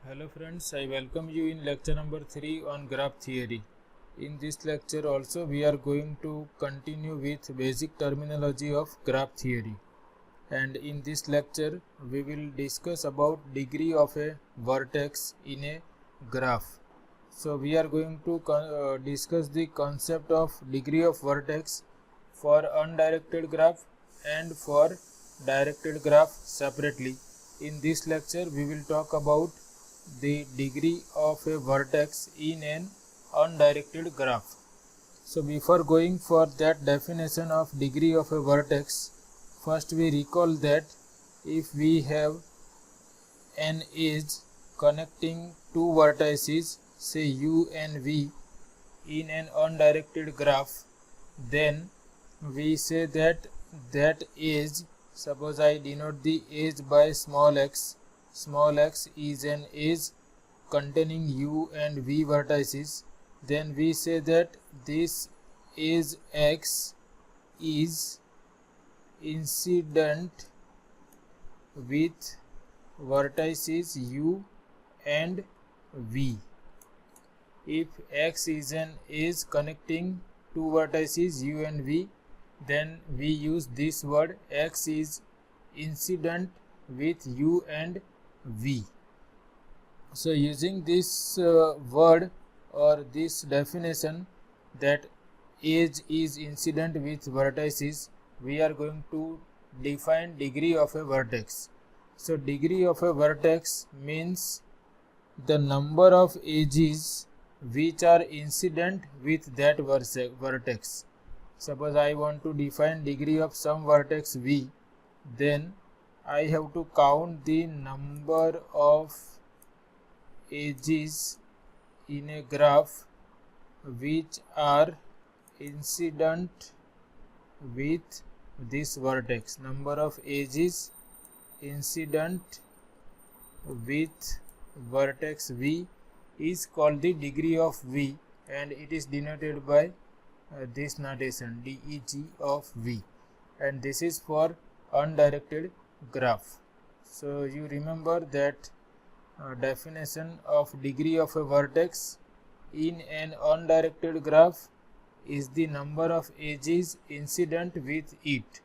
Hello friends, I welcome you in lecture number 3 on graph theory. In this lecture also we are going to continue with basic terminology of graph theory. And in this lecture we will discuss about degree of a vertex in a graph. So we are going to discuss the concept of degree of vertex for undirected graph and for directed graph separately. In this lecture we will talk about the degree of a vertex in an undirected graph. So before going for that definition of degree of a vertex, first we recall that if we have an edge connecting two vertices, say u and v, in an undirected graph, then we say that that edge, suppose I denote the edge by small x is an edge containing u and v vertices, then we say that this edge x is incident with vertices u and v. If x is an edge connecting two vertices u and v, then we use this word x is incident with u and v. So using this word or this definition that edge is incident with vertices, we are going to define degree of a vertex. So degree of a vertex means the number of edges which are incident with that vertex. Suppose I want to define degree of some vertex v, then I have to count the number of edges in a graph which are incident with this vertex. Number of edges incident with vertex v is called the degree of v, and it is denoted by this notation deg of v, and this is for undirected graph. So you remember that definition of degree of a vertex in an undirected graph is the number of edges incident with it,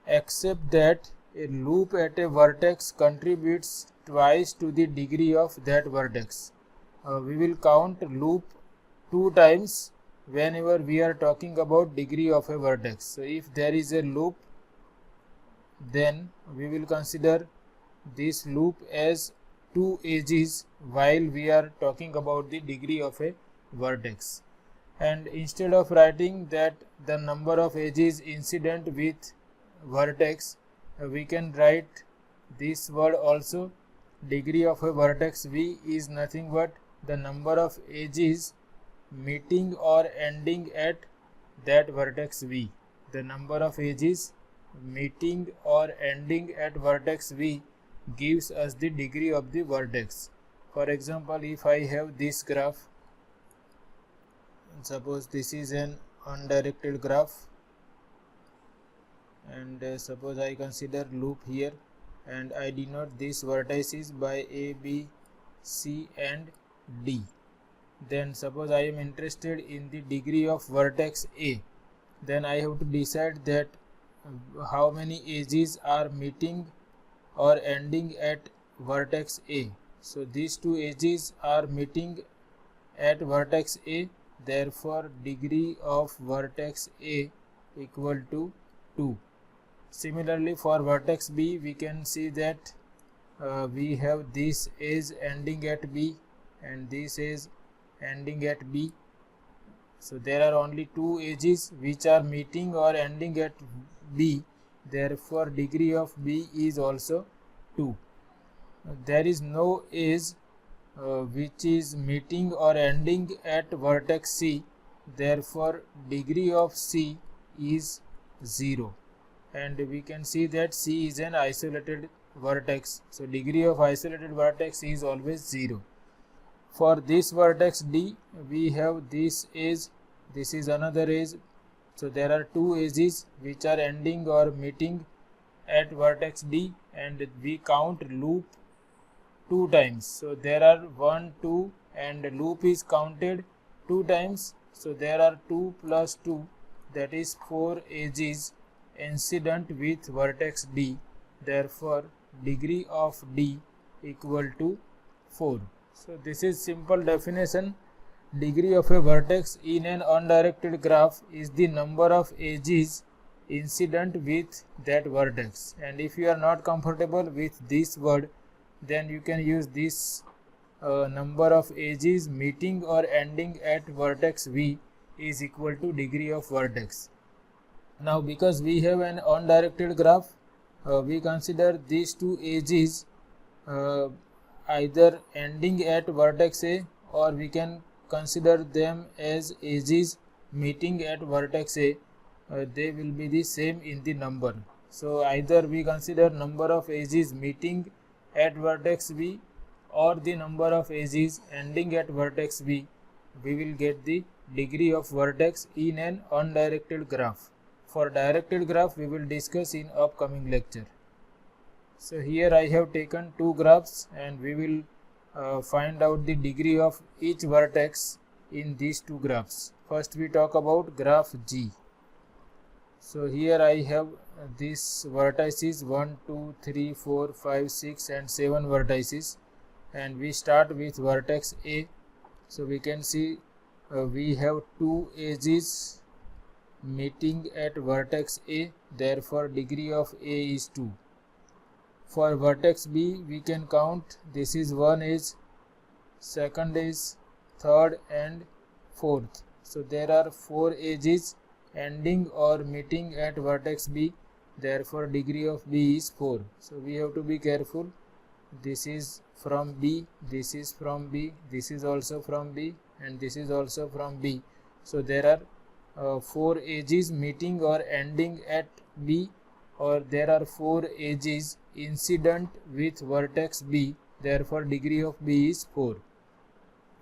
except that a loop at a vertex contributes twice to the degree of that vertex. We will count loop 2 times whenever we are talking about degree of a vertex. So if there is a loop, then we will consider this loop as 2 edges while we are talking about the degree of a vertex. And instead of writing that the number of edges incident with vertex, we can write this word also. Degree of a vertex v is nothing but the number of edges meeting or ending at that vertex v. The number of edges meeting or ending at vertex v gives us the degree of the vertex. For example, if I have this graph, suppose this is an undirected graph, and suppose I consider loop here, and I denote these vertices by a, b, c and d. Then suppose I am interested in the degree of vertex a, then I have to decide that how many edges are meeting or ending at vertex a. So these 2 edges are meeting at vertex a, therefore degree of vertex a equal to 2. Similarly for vertex b, we can see that we have this edge ending at b and this is ending at b. So there are only 2 edges which are meeting or ending at b, therefore degree of b is also 2. There is no edge which is meeting or ending at vertex c, therefore degree of c is 0, and we can see that c is an isolated vertex, so degree of isolated vertex is always 0. For this vertex d, we have this edge, this is another edge, so there are 2 edges which are ending or meeting at vertex d, and we count loop 2 times. So there are 1, 2 and loop is counted 2 times. So there are 2 plus 2, that is 4 edges incident with vertex D. Therefore degree of D equal to 4. So this is simple definition. Degree of a vertex in an undirected graph is the number of edges incident with that vertex. And if you are not comfortable with this word, then you can use this number of edges meeting or ending at vertex V is equal to degree of vertex. Now because we have an undirected graph, we consider these two edges either ending at vertex A, or we can consider them as edges meeting at vertex A. They will be the same in the number. So either we consider number of edges meeting at vertex V or the number of edges ending at vertex V, we will get the degree of vertex in an undirected graph. For directed graph we will discuss in upcoming lecture. So here I have taken two graphs and we will find out the degree of each vertex in these two graphs. First we talk about graph G. So here I have these vertices 1, 2, 3, 4, 5, 6 and 7 vertices, and we start with vertex A. So we can see we have two edges meeting at vertex A, therefore degree of A is 2. For vertex B we can count, this is one edge, second edge, third and fourth. So there are 4 edges ending or meeting at vertex B, therefore degree of B is 4. So we have to be careful. This is from B, this is from B, this is also from B and this is also from B. So there are 4 edges meeting or ending at B, or there are 4 edges incident with vertex B, therefore degree of B is 4.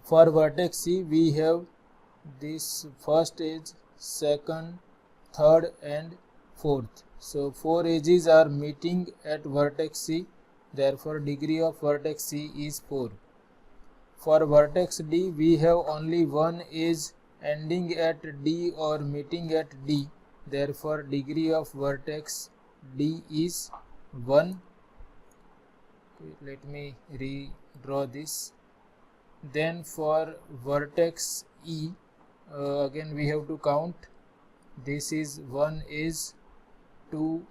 For vertex C we have this first edge, second, third and fourth. So 4 edges are meeting at vertex C, therefore degree of vertex C is 4. For vertex D we have only one edge ending at D or meeting at D, therefore degree of vertex D is 1. Let me redraw this. Then for vertex E, again we have to count. This is 1 is 2,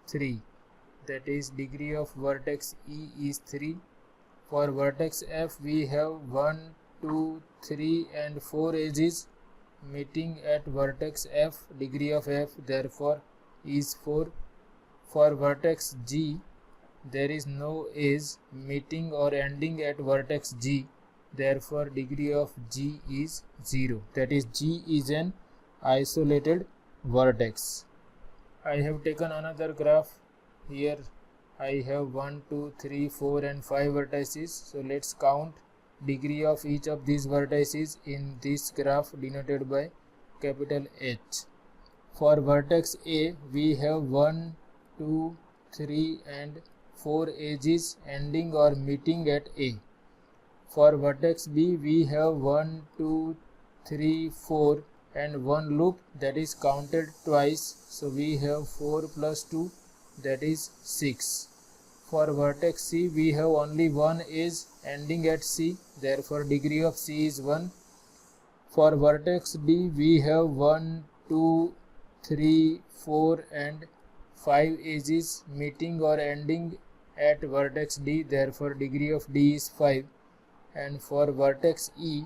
3, that is degree of vertex E is 3. For vertex F we have 1, 2, 3 and 4 edges meeting at vertex F, degree of F therefore is 4. For vertex G there is no edge meeting or ending at vertex G, therefore degree of G is 0, that is G is an isolated vertex. I have taken another graph. Here I have 1, 2, 3, 4 and 5 vertices. So let's count degree of each of these vertices in this graph denoted by capital H. For vertex A we have 1, 2, 3 and 4 edges ending or meeting at A. For vertex B we have 1, 2, 3, 4 and one loop, that is counted twice. So we have 4 plus 2, that is 6. For vertex C we have only one edge ending at C, therefore degree of C is 1. For vertex D we have 1, 2, 3, 4 and 5 edges meeting or ending at vertex D, therefore degree of D is 5. And for vertex E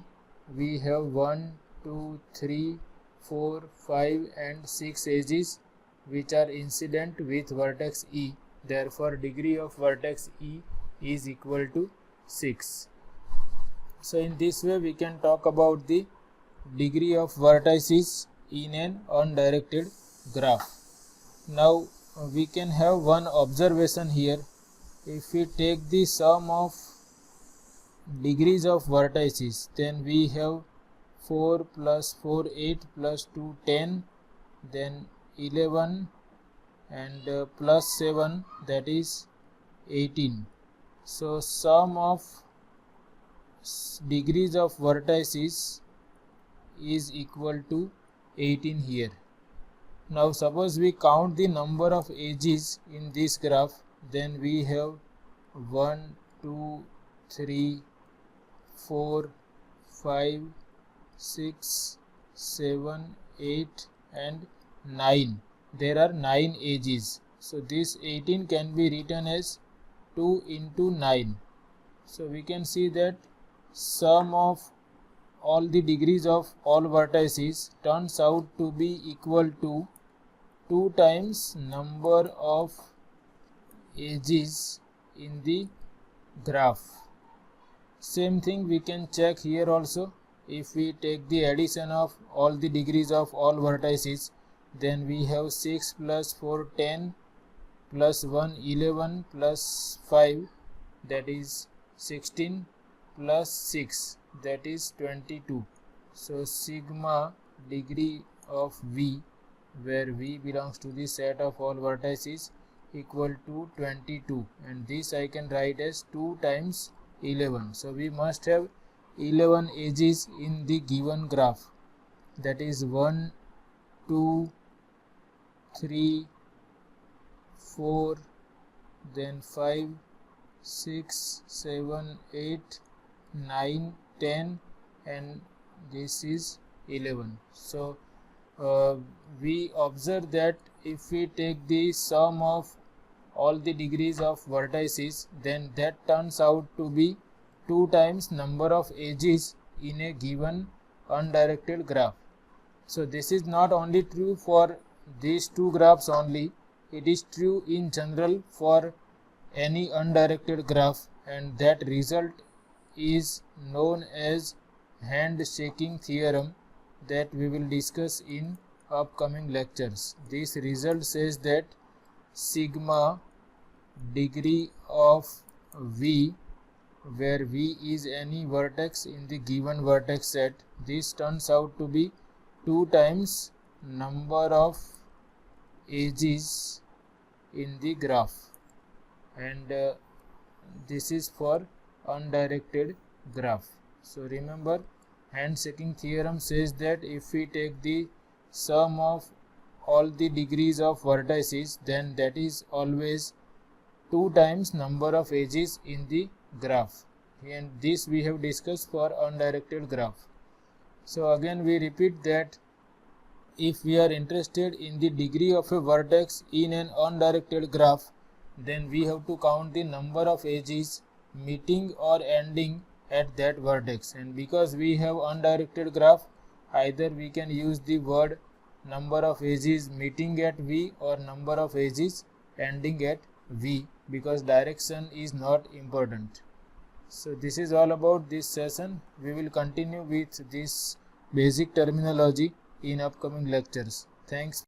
we have 1, 2, 3, 4, 5 and 6 edges which are incident with vertex E, therefore degree of vertex E is equal to 6. So in this way we can talk about the degree of vertices in an undirected graph. Now we can have one observation here. If we take the sum of degrees of vertices, then we have 4 plus 4 8 plus 2 10, then 11 and plus 7, that is 18. So sum of degrees of vertices is equal to 18 here. Now suppose we count the number of edges in this graph, then we have 1, 2, 3, 4, 5, 6, 7, 8 and 9. There are 9 edges. So this 18 can be written as 2 into 9. So we can see that sum of all the degrees of all vertices turns out to be equal to 2 times number of edges in the graph. Same thing we can check here also. If we take the addition of all the degrees of all vertices, then we have 6 plus 4 10 plus 1 11 plus 5, that is 16, plus 6, that is 22. So sigma degree of V, where V belongs to the set of all vertices, equal to 22, and this I can write as 2 times 11. So we must have 11 edges in the given graph, that is 1, 2, 3, 4, then 5, 6, 7, 8, 9, 10 and this is 11. So we observe that if we take the sum of all the degrees of vertices, then that turns out to be 2 times number of edges in a given undirected graph. So this is not only true for these two graphs only, it is true in general for any undirected graph, and that result is known as handshaking theorem that we will discuss in upcoming lectures. This result says that sigma degree of V, where V is any vertex in the given vertex set, this turns out to be 2 times number of edges in the graph, and this is for undirected graph. So remember, handshaking theorem says that if we take the sum of all the degrees of vertices, then that is always 2 times number of edges in the graph, and this we have discussed for undirected graph. So again we repeat that if we are interested in the degree of a vertex in an undirected graph, then we have to count the number of edges meeting or ending at that vertex, and because we have undirected graph, either we can use the word number of edges meeting at V or number of edges ending at V, because direction is not important. So this is all about this session. We will continue with this basic terminology in upcoming lectures. Thanks.